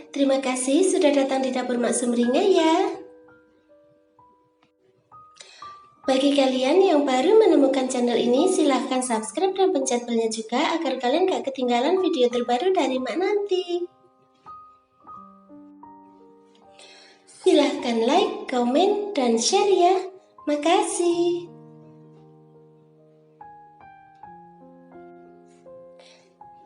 Terima kasih sudah datang di dapur Mak Sumringah ya. Bagi kalian yang baru menemukan channel ini, silahkan subscribe dan pencet belnya juga agar kalian gak ketinggalan video terbaru dari Mak nanti. Silahkan like, komen, dan share ya. Makasih.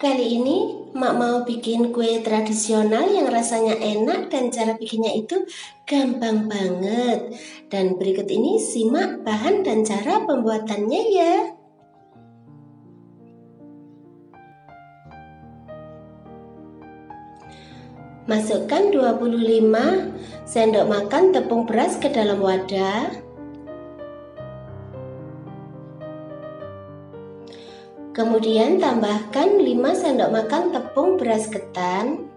Kali ini Mak mau bikin kue tradisional yang rasanya enak dan cara bikinnya itu gampang banget. Dan berikut ini simak bahan dan cara pembuatannya ya. Masukkan 25 sendok makan tepung beras ke dalam wadah. Kemudian tambahkan 5 sendok makan tepung beras ketan.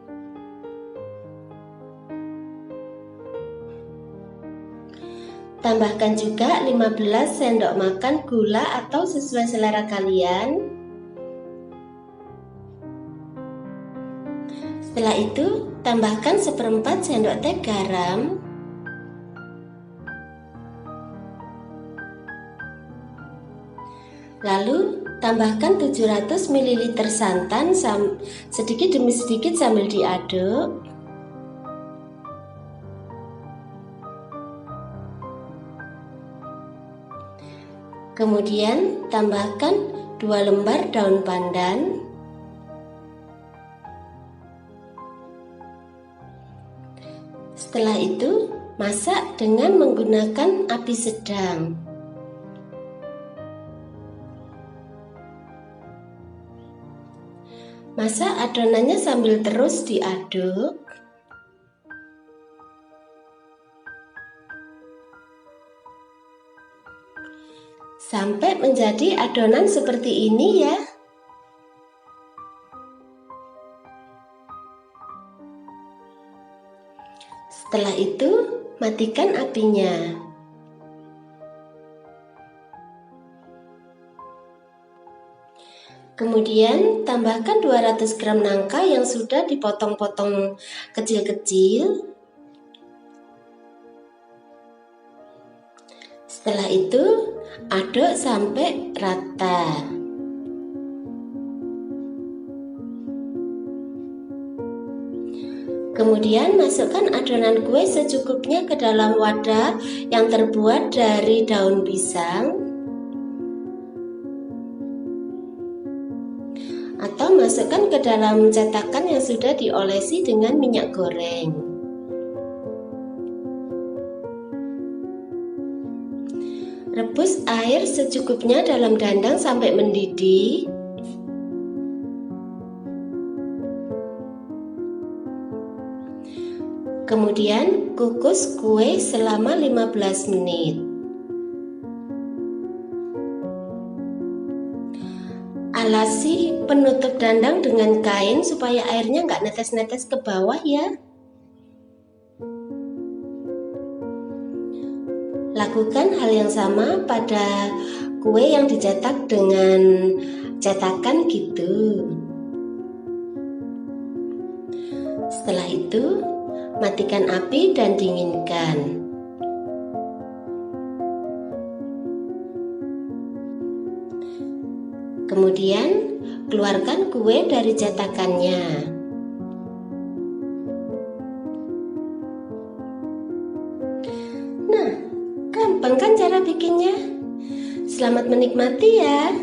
Tambahkan juga 15 sendok makan gula atau sesuai selera kalian. Setelah itu, tambahkan 1/4 sendok teh garam. Lalu tambahkan 700 ml santan sedikit demi sedikit sambil diaduk. Kemudian tambahkan 2 lembar daun pandan. Setelah itu, masak dengan menggunakan api sedang. Masak adonannya sambil terus diaduk. Sampai menjadi adonan seperti ini ya. Setelah itu, matikan apinya. Kemudian tambahkan 200 gram nangka yang sudah dipotong-potong kecil-kecil. Setelah itu aduk sampai rata. Kemudian masukkan adonan kue secukupnya ke dalam wadah yang terbuat dari daun pisang. Atau masukkan ke dalam cetakan yang sudah diolesi dengan minyak goreng. Rebus air secukupnya dalam dandang sampai mendidih. Kemudian kukus kue selama 15 menit. Alasi penutup dandang dengan kain supaya airnya nggak netes-netes ke bawah ya. Lakukan hal yang sama pada kue yang dicetak dengan cetakan gitu. Setelah itu, matikan api dan dinginkan. Kemudian, keluarkan kue dari cetakannya. Nah, gampang kan cara bikinnya? Selamat menikmati ya!